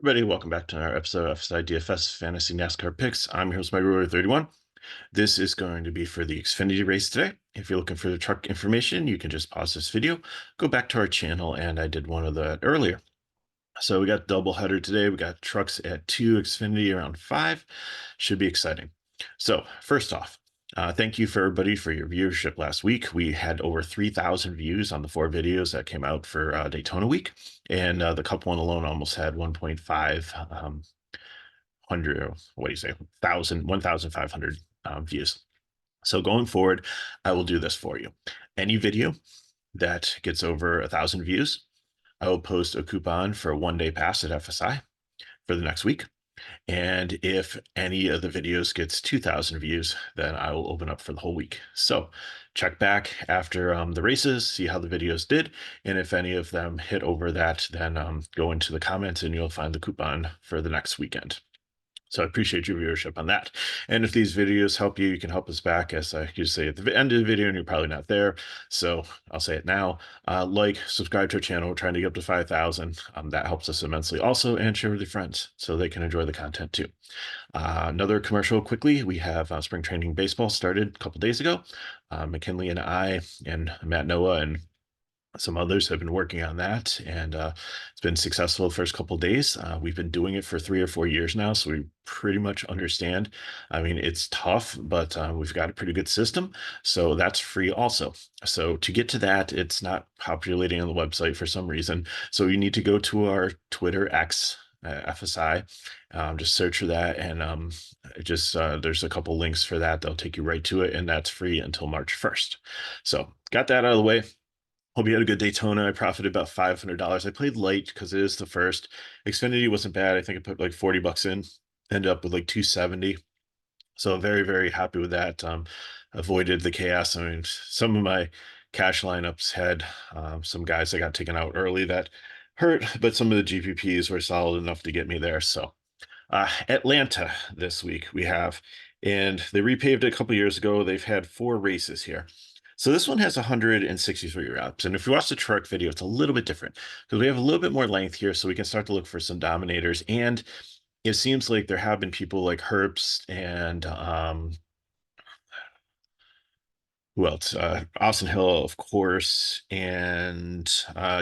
Everybody, welcome back to another episode of FSi DFS Fantasy NASCAR Picks. I'm your host, Mike 31. This is going to be for the Xfinity race today. If you're looking for the truck information, you can just pause this video, go back to our channel, and I did one of that earlier. So we got double header today. We got trucks at 2, Xfinity around 5. Should be exciting. So first off, thank you for everybody for your viewership last week. We had over 3,000 views on the 4 videos that came out for Daytona week, and the Cup one alone almost had 1.5 hundred, what do you say, 1,500 views. So going forward, I will do this for you. Any video that gets over 1,000 views, I will post a coupon for a 1-day pass at FSi for the next week. And if any of the videos gets 2,000 views, then I will open up for the whole week. So check back after the races, see how the videos did. And if any of them hit over that, then go into the comments and you'll find the coupon for the next weekend. So I appreciate your viewership on that. And if these videos help you, you can help us back, as I used to say at the end of the video, and you're probably not there. So I'll say it now. Subscribe to our channel. We're trying to get up to 5,000. That helps us immensely also, and share with your friends so they can enjoy the content too. Another commercial quickly. We have spring training baseball started a couple days ago. McKinley and I and Matt Noah and some others have been working on that, and it's been successful the first couple of days. We've been doing it for 3 or 4 years now, so we pretty much understand. I mean, it's tough, but we've got a pretty good system, so that's free also. So to get to that, it's not populating on the website for some reason, so you need to go to our Twitter X, FSI, just search for that, and there's a couple links for that. They'll take you right to it, and that's free until March 1st. So got that out of the way. Hope you had a good Daytona. I profited about $500. I played light because it is the first. Xfinity wasn't bad. I think I put like 40 bucks in, ended up with like 270. So very, very happy with that. Avoided the chaos. I mean, some of my cash lineups had some guys that got taken out early that hurt, but some of the GPPs were solid enough to get me there. So Atlanta this week we have, and they repaved it a couple years ago. They've had 4 races here. So this one has 163 reps. And if you watch the truck video, it's a little bit different because we have a little bit more length here. So we can start to look for some dominators. And it seems like there have been people like Herbst and who else? Austin Hill, of course, and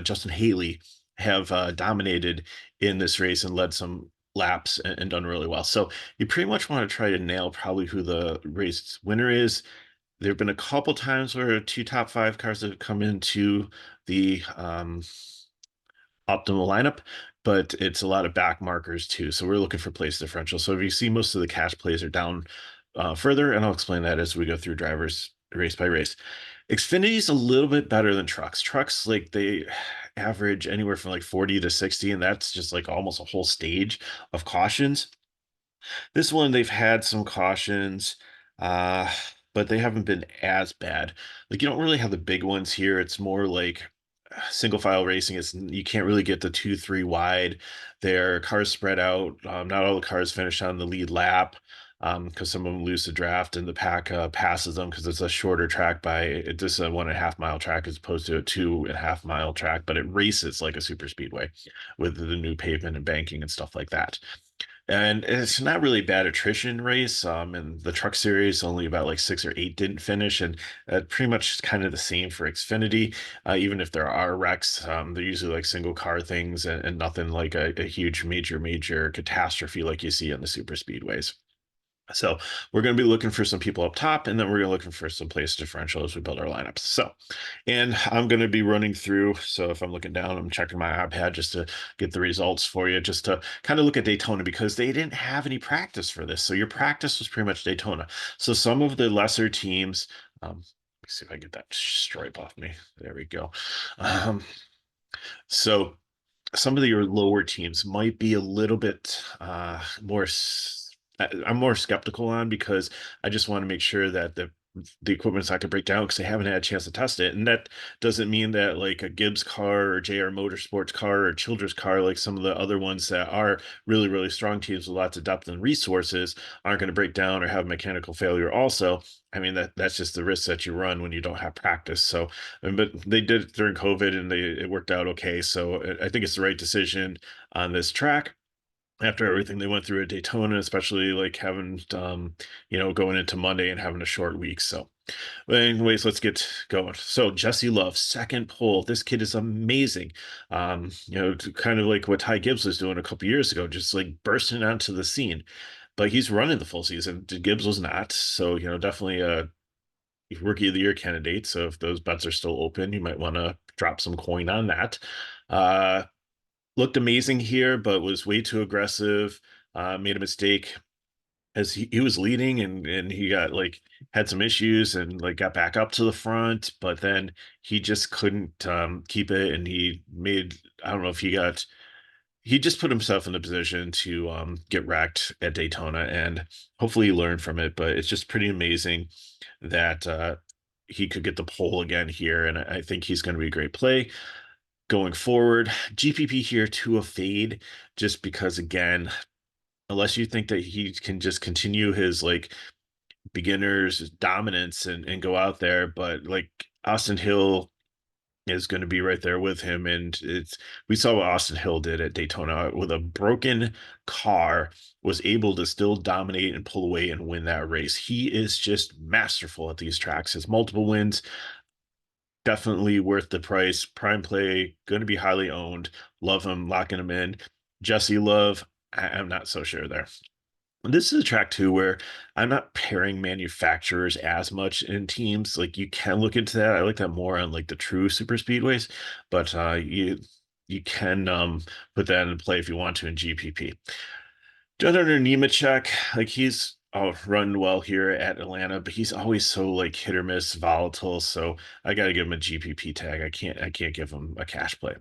Justin Haley have dominated in this race and led some laps and done really well. So you pretty much want to try to nail probably who the race winner is. There have been a couple times where 2 top 5 cars have come into the optimal lineup, but it's a lot of back markers too. So we're looking for place differential. So if you see, most of the cash plays are down further, and I'll explain that as we go through drivers race by race. Xfinity is a little bit better than trucks. Trucks, like, they average anywhere from like 40 to 60, and that's just like almost a whole stage of cautions. This one, they've had some cautions, uh, but they haven't been as bad. Like, you don't really have the big ones here. It's more like single file racing. You can't really get the 2-3 wide. Their cars spread out. Not all the cars finish on the lead lap because some of them lose the draft, and the pack passes them because it's a shorter track this is a 1.5 mile track as opposed to a 2.5 mile track, but it races like a super speedway with the new pavement and banking and stuff like that. And it's not really a bad attrition race. And the truck series, only about like 6 or 8 didn't finish, and pretty much kind of the same for Xfinity. Even if there are wrecks, they're usually like single car things, and nothing like a huge major catastrophe like you see on the super speedways. So we're going to be looking for some people up top, and then we're going to looking for some place differential as we build our lineups. So, and I'm going to be running through. So if I'm looking down, I'm checking my iPad just to get the results for you, just to kind of look at Daytona, because they didn't have any practice for this. So your practice was pretty much Daytona. So some of the lesser teams, let me see if I get that stripe off me. There we go. So some of your lower teams might be a little bit more I'm more skeptical on, because I just want to make sure that the equipment's not going to break down, because they haven't had a chance to test it. And that doesn't mean that like a Gibbs car or JR Motorsports car or Childress car, like some of the other ones that are really, really strong teams with lots of depth and resources, aren't going to break down or have mechanical failure also. I mean, that's just the risk that you run when you don't have practice. So, but they did it during COVID, and it worked out okay. So I think it's the right decision on this track. after everything they went through at Daytona, especially like having going into Monday and having a short week. So, but anyways, let's get going. So Jesse Love, second pole. This kid is amazing. Kind of like what Ty Gibbs was doing a couple years ago, just like bursting onto the scene. But he's running the full season. Gibbs was not. So, definitely a rookie of the year candidate. So if those bets are still open, you might want to drop some coin on that. Uh, Looked amazing here, but was way too aggressive. Made a mistake as he was leading, and he got like had some issues and like got back up to the front, but then he just couldn't keep it, and he made, I don't know if he just put himself in the position to get wrecked at Daytona, and hopefully he learned from it. But it's just pretty amazing that he could get the pole again here, and I think he's going to be a great play going forward. GPP here to a fade, just because again, unless you think that he can just continue his like beginner's dominance and go out there, but like Austin Hill is going to be right there with him. And we saw what Austin Hill did at Daytona with a broken car, was able to still dominate and pull away and win that race. He is just masterful at these tracks. His multiple wins, definitely worth the price. Prime play, going to be highly owned. Love him, locking him in. Jesse Love, I'm not so sure there. This is a track too where I'm not pairing manufacturers as much in teams. Like you can look into that. I like that more on like the true super speedways, but you can put that in play if you want to in GPP. Jonathan Nemechek, like he's run well here at Atlanta, but he's always so like hit or miss, volatile. So I got to give him a GPP tag. I can't give him a cash play.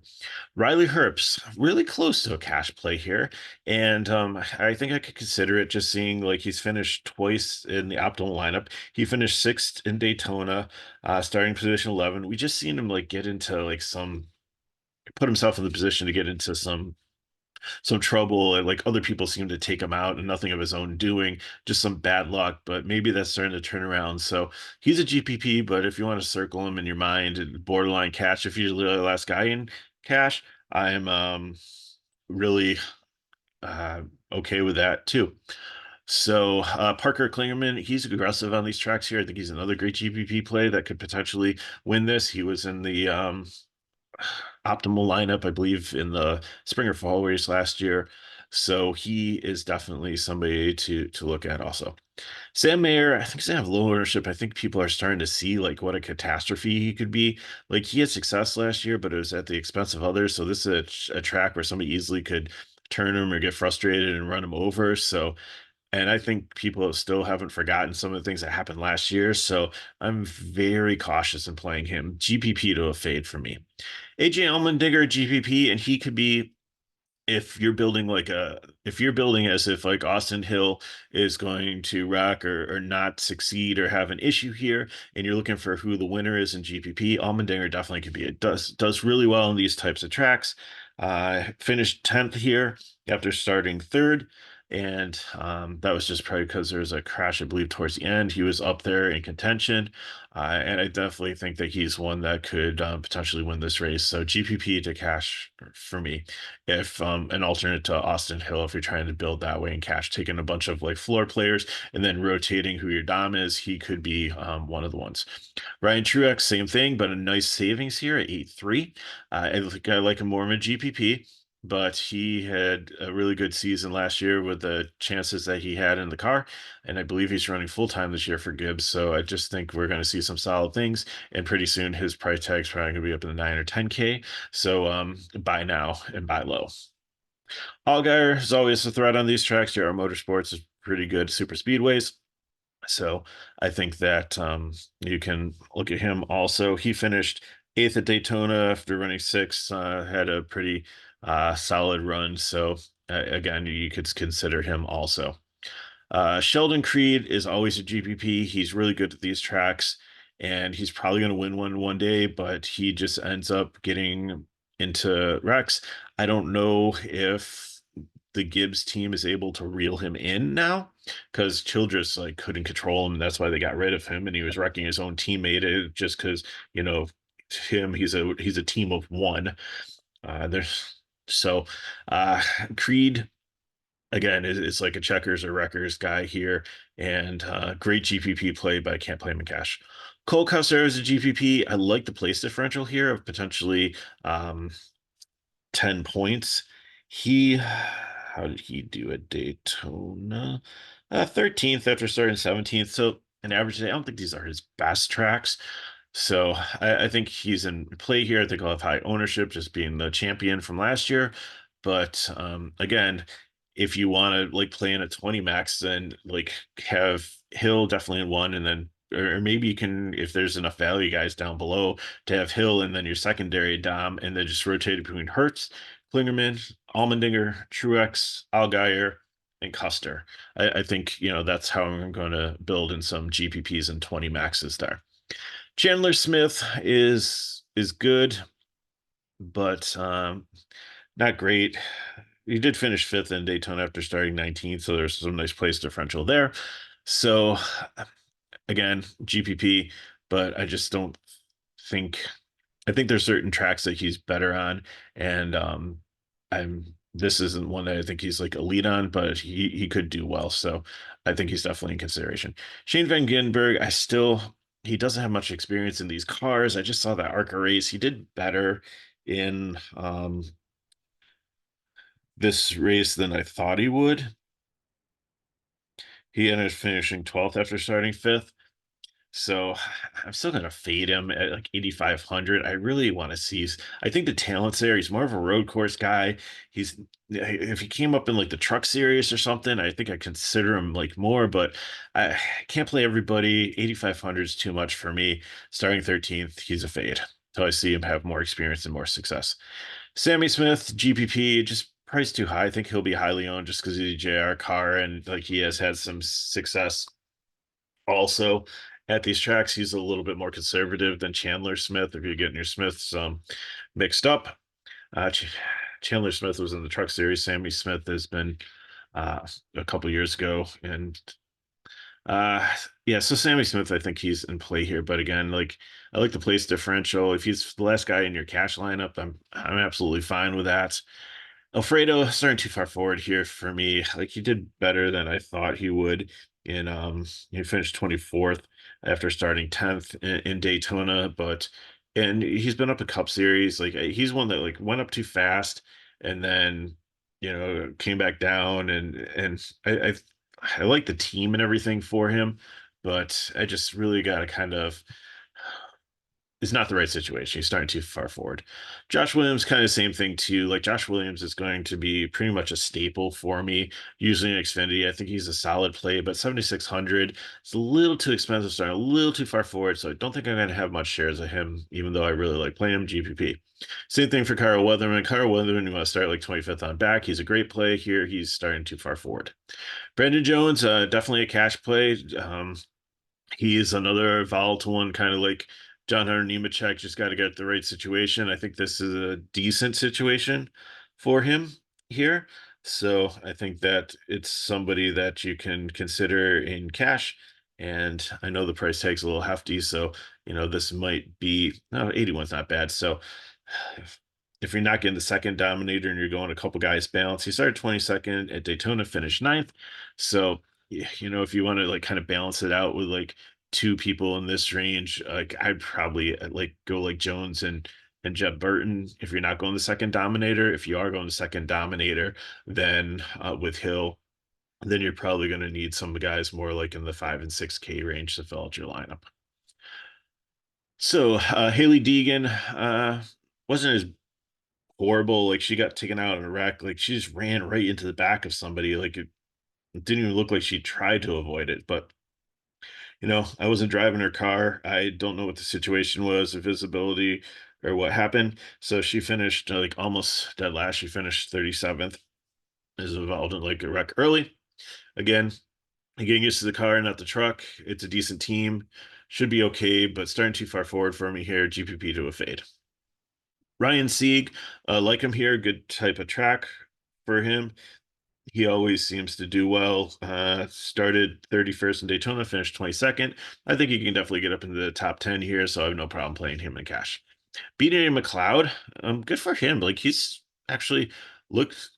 Riley Herbst, really close to a cash play here. And I think I could consider it, just seeing like he's finished twice in the optimal lineup. He finished sixth in Daytona, starting position 11. We just seen him like get into like put himself in the position to get into some trouble, and like other people seem to take him out and nothing of his own doing, just some bad luck. But maybe that's starting to turn around. So he's a GPP, but if you want to circle him in your mind and borderline cash, if you're the last guy in cash, I'm really uh, okay with that too. So Parker Klingerman, he's aggressive on these tracks here. I think he's another great GPP play that could potentially win this. He was in the optimal lineup, I believe, in the spring or fall race last year. So he is definitely somebody to look at also. Sam Mayer, I think he's gonna have low ownership. I think people are starting to see like what a catastrophe he could be. Like he had success last year, but it was at the expense of others. So this is a track where somebody easily could turn him or get frustrated and run him over. So, and I think people still haven't forgotten some of the things that happened last year. So I'm very cautious in playing him. GPP to a fade for me. AJ Allmendinger GPP, and he could be, if you're building as if like Austin Hill is going to rock or not succeed or have an issue here, and you're looking for who the winner is in GPP, Allmendinger definitely could be. It does really well in these types of tracks. Finished 10th here after starting third. And that was just probably because there was a crash, I believe, towards the end. He was up there in contention. And I definitely think that he's one that could potentially win this race. So GPP to cash for me, if an alternate to Austin Hill, if you're trying to build that way in cash, taking a bunch of like floor players and then rotating who your dom is, he could be one of the ones. Ryan Truex, same thing, but a nice savings here at 8.3. I think I like him more in a GPP, but he had a really good season last year with the chances that he had in the car. And I believe he's running full time this year for Gibbs. So I just think we're going to see some solid things. And pretty soon his price tag's probably going to be up in the 9 or 10K. So buy now and buy low. Allgaier is always a threat on these tracks. JR Motorsports is pretty good super speedways. So I think that you can look at him also. He finished eighth at Daytona after running sixth, had a pretty solid run. So again, you could consider him also. Sheldon Creed is always a GPP. He's really good at these tracks, and he's probably going to win one day, but he just ends up getting into wrecks. I don't know if the Gibbs team is able to reel him in now, because Childress like couldn't control him. And that's why they got rid of him, and he was wrecking his own teammate just because you know he's a team of one. There's so Creed. Again, it's like a checkers or wreckers guy here, and great GPP play, but I can't play him in cash. Cole Custer is a GPP. I like the place differential here of potentially um, 10 points. How did he do at Daytona? 13th after starting 17th. So an average day. I don't think these are his best tracks. So I think he's in play here. I think I'll have high ownership just being the champion from last year. But again, if you want to like play in a 20 max, then like have Hill definitely in one, and then or maybe you can, if there's enough value guys down below, to have Hill and then your secondary Dom, and then just rotate between Hertz, Klingerman, Allmendinger, Truex, Allgaier, and Custer. I think that's how I'm going to build in some GPPs and 20 maxes there. Chandler Smith is good, but not great. He did finish fifth in Daytona after starting 19th, so there's some nice place differential there. So again, GPP, but I just don't think I think there's certain tracks that he's better on, and I'm this isn't one that I think he's like elite on, but he could do well. So I think he's definitely in consideration. Shane Van Ginberg, he doesn't have much experience in these cars. I just saw that ARCA race. He did better in this race than I thought he would. He ended up finishing 12th after starting fifth. So I'm still gonna fade him at like 8,500. I really want to see. I think the talent's there. He's more of a road course guy. He's if he came up in like the truck series or something, I think I consider him like more, but I can't play everybody. 8,500 is too much for me. Starting 13th, he's a fade. So I see him have more experience and more success. Sammy Smith, GPP, just price too high. I think he'll be highly owned just because he's a JR car and like he has had some success also at these tracks. He's a little bit more conservative than Chandler Smith if you're getting your Smiths mixed up. Chandler Smith was in the truck series. Sammy Smith has been a couple years ago. And uh, yeah, so Sammy Smith, I think he's in play here. But again, like I like the place differential. If he's the last guy in your cash lineup, I'm absolutely fine with that. Alfredo starting too far forward here for me. Like he did better than I thought he would. In he finished 24th after starting 10th in Daytona, and he's been up a Cup Series. Like he's one that like went up too fast and then came back down, and I like the team and everything for him, but I just really got to kind of is not the right situation. He's starting too far forward. Josh Williams, kind of same thing too. Like Josh Williams is going to be pretty much a staple for me using Xfinity. I think he's a solid play, but 7,600, it's a little too expensive, starting a little too far forward. So I don't think I'm going to have much shares of him, even though I really like playing him GPP. Same thing for Kyle Weatherman. Kyle Weatherman, you want to start like 25th on back. He's a great play here. He's starting too far forward. Brandon Jones, definitely a cash play. He is another volatile one, kind of like John Hunter Nemechek. Just got to get the right situation. I think this is a decent situation for him here. So I think that it's somebody that you can consider in cash. And I know the price tag's a little hefty, so this might be no 81's not bad. So if you're not getting the second dominator and you're going a couple guys balance, he started 22nd at Daytona, finished ninth. So if you want to like kind of balance it out with like two people in this range, like I'd probably like go like Jones and Jeb Burton if you're not going the second dominator. If you are going the second dominator, then with Hill, then you're probably going to need some guys more like in the 5 and 6K range to fill out your lineup. So Haley Deegan wasn't as horrible. Like she got taken out in a wreck. Like she just ran right into the back of somebody. Like it didn't even look like she tried to avoid it. But I wasn't driving her car. I don't know what the situation was, or visibility, or what happened. So she finished like almost dead last. She finished 37th. Is involved in like a wreck early. Again, getting used to the car, not the truck. It's a decent team. Should be okay, but starting too far forward for me here. GPP to a fade. Ryan Sieg, like him here, good type of track for him. He always seems to do well. Started 31st in Daytona, finished 22nd. I think he can definitely get up into the top 10 here, so I have no problem playing him in cash. BJ McLeod, good for him. Like he's actually looked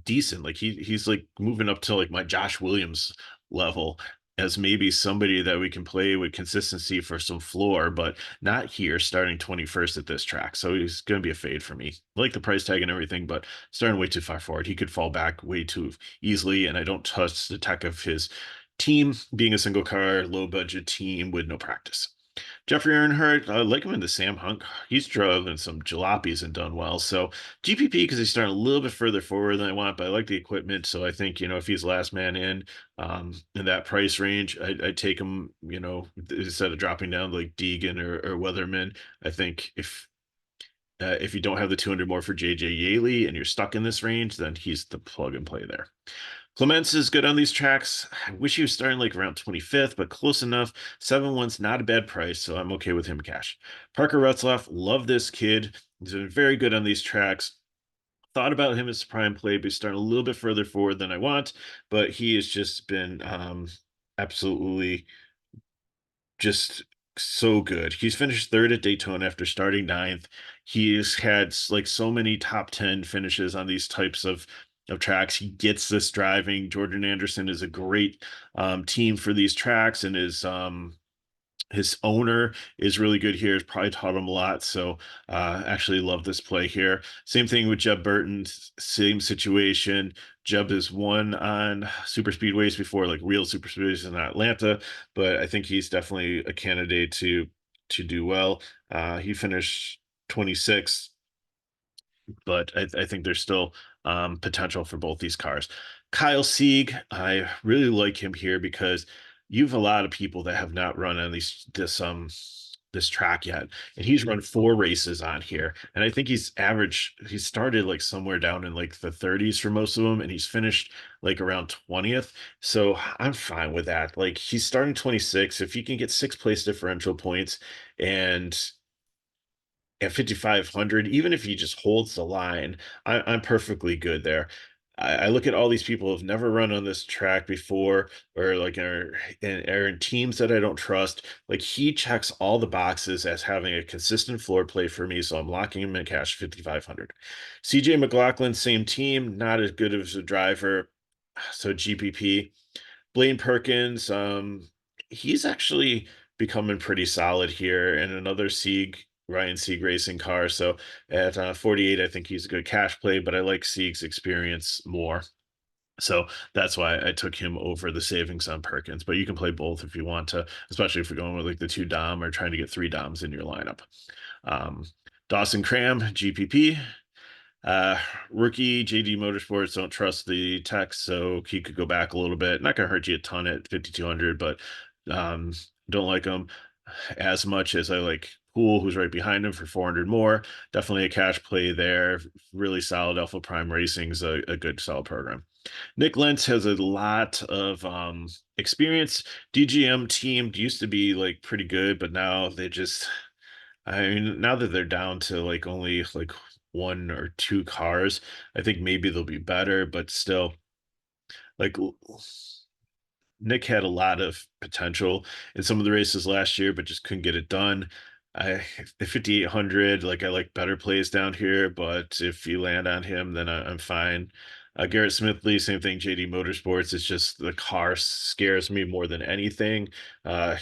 decent. Like he's like moving up to like my Josh Williams level as maybe somebody that we can play with consistency for some floor, but not here starting 21st at this track. So he's going to be a fade for me. I like the price tag and everything, but starting way too far forward. He could fall back way too easily, and I don't trust the tech of his team being a single car, low budget team with no practice. Jeffrey Earnhardt, I like him in the Sam Hunt. He's driven some jalopies and done well. So GPP because he's starting a little bit further forward than I want, but I like the equipment. So I think, if he's last man in that price range, I'd take him, instead of dropping down like Deegan or Weatherman. I think if you don't have the 200 more for JJ Yaley and you're stuck in this range, then he's the plug and play there. Clements is good on these tracks. I wish he was starting like around 25th, but close enough. 7-1's not a bad price, so I'm okay with him cash. Parker Retzlaff, love this kid. He's been very good on these tracks. Thought about him as prime play, but he's starting a little bit further forward than I want. But he has just been absolutely just so good. He's finished third at Daytona after starting ninth. He's had like so many top 10 finishes on these types of tracks. He gets this driving. Jordan Anderson is a great team for these tracks, and his owner is really good here. Has probably taught him a lot. So actually love this play here. Same thing with Jeb Burton. Same situation. Jeb has won on super speedways before, like real super speedways in Atlanta, but I think he's definitely a candidate to do well. He finished 26th, but I think there's still potential for both these cars. Kyle Sieg, I really like him here because you have a lot of people that have not run on this track yet, and he's run 4 races on here, and I think he's average. He started like somewhere down in like the 30s for most of them, and he's finished like around 20th. So I'm fine with that. Like he's starting 26. If he can get 6 place differential points and at 5,500, even if he just holds the line, I'm perfectly good there. I look at all these people who've never run on this track before, or like are in teams that I don't trust. Like he checks all the boxes as having a consistent floor play for me, so I'm locking him in cash 5,500. CJ McLaughlin, same team, not as good as a driver, so GPP. Blaine Perkins, he's actually becoming pretty solid here, and another Ryan Sieg racing car. So at 48, I think he's a good cash play, but I like Sieg's experience more. So that's why I took him over the savings on Perkins. But you can play both if you want to, especially if you're going with like the 2 Dom or trying to get 3 Doms in your lineup. Um, Dawson Cram, GPP. Uh, Rookie JD Motorsports don't trust the tech, so he could go back a little bit. Not gonna hurt you a ton at 5,200, but um, don't like him as much as I like Pool, who's right behind him for 400 more. Definitely a cash play there. Really solid. Alpha Prime Racing's a good solid program. Nick Lentz has a lot of experience. DGM team used to be like pretty good, but now they just I mean, now that they're down to like only like 1 or 2 cars, I think maybe they'll be better, but still, like Nick had a lot of potential in some of the races last year, but just couldn't get it done. I the 5,800, like I like better plays down here, but if you land on him, then I'm fine. Garrett Smithley, same thing. JD Motorsports. It's just the car scares me more than anything. Uh,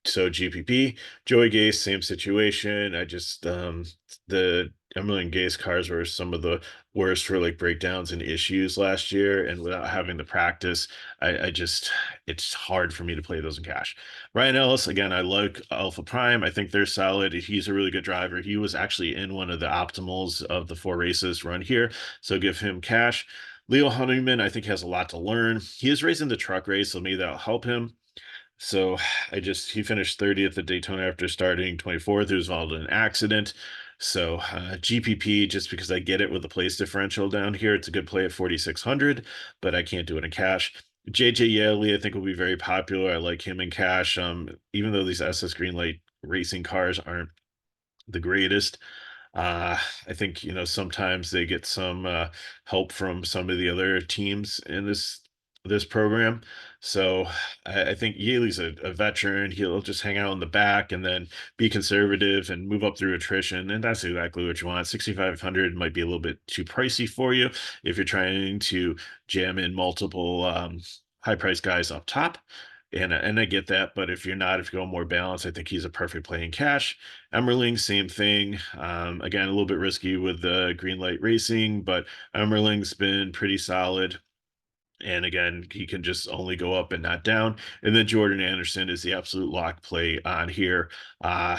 so GPP, Joey Gase, same situation. I just the Emily and Gase cars were some of the worst for like breakdowns and issues last year, and without having the practice, I just it's hard for me to play those in cash. Ryan Ellis, again, I like Alpha Prime. I think they're solid. He's a really good driver. He was actually in one of the optimals of the 4 races run here, so give him cash. Leo Honeyman, I think, has a lot to learn. He is racing the truck race, so maybe that'll help him. So he finished 30th at Daytona after starting 24th. He was involved in an accident. So GPP, just because I get it with the place differential down here, it's a good play at 4,600, but I can't do it in cash. JJ Yeley, I think, will be very popular. I like him in cash. Even though these SS Greenlight racing cars aren't the greatest, I think, sometimes they get some help from some of the other teams in this program. So I think Yaley's a veteran. He'll just hang out in the back and then be conservative and move up through attrition. And that's exactly what you want. 6,500 might be a little bit too pricey for you if you're trying to jam in multiple high price guys up top. And I get that, but if you're not, if you're going more balanced, I think he's a perfect play in cash. Emmerling, same thing. Again, a little bit risky with the green light racing, but Emmerling's been pretty solid. And again, he can just only go up and not down. And then Jordan Anderson is the absolute lock play on here. Uh,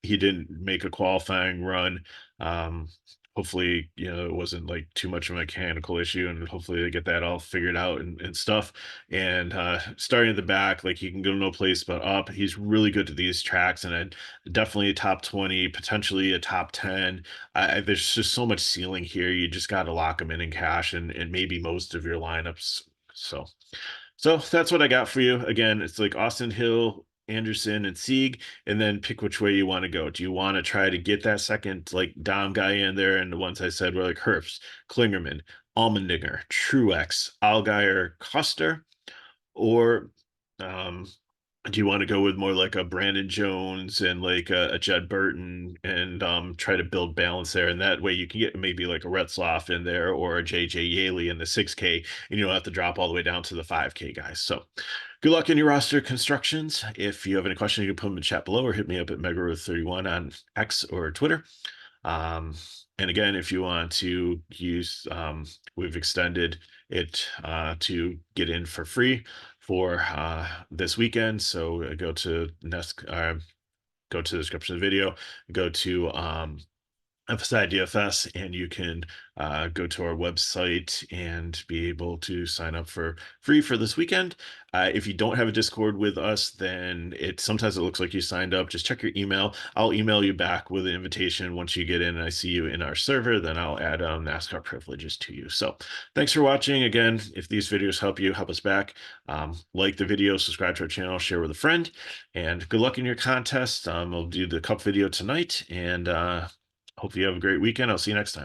he didn't make a qualifying run. Um, Hopefully, it wasn't like too much of a mechanical issue, and hopefully they get that all figured out and stuff. And starting at the back, like he can go no place but up. He's really good to these tracks, and definitely a top 20, potentially a top 10. There's just so much ceiling here. You just got to lock him in cash and maybe most of your lineups. So that's what I got for you. Again, it's like Austin Hill, Anderson, and Sieg, and then pick which way you want to go. Do you want to try to get that second like Dom guy in there? And the ones I said were like Herbst, Klingerman, Allmendinger, Truex, Allgaier, Custer, or um, do you want to go with more like a Brandon Jones and like a Jed Burton and try to build balance there? And that way you can get maybe like a Retzloff in there or a JJ Yaley in the 6K, and you don't have to drop all the way down to the 5K guys. So good luck in your roster constructions. If you have any questions, you can put them in the chat below or hit me up at Megaroth31 on X or Twitter. And again, if you want to use, we've extended it to get in for free for this weekend. So go to go to the description of the video, go to FSi DFS, and you can go to our website and be able to sign up for free for this weekend. If you don't have a Discord with us, then sometimes it looks like you signed up. Just check your email. I'll email you back with an invitation once you get in and I see you in our server. Then I'll add NASCAR privileges to you. So thanks for watching. Again, if these videos help you, help us back. Like the video, subscribe to our channel, share with a friend, and good luck in your contest. I'll do the cup video tonight, and hope you have a great weekend. I'll see you next time.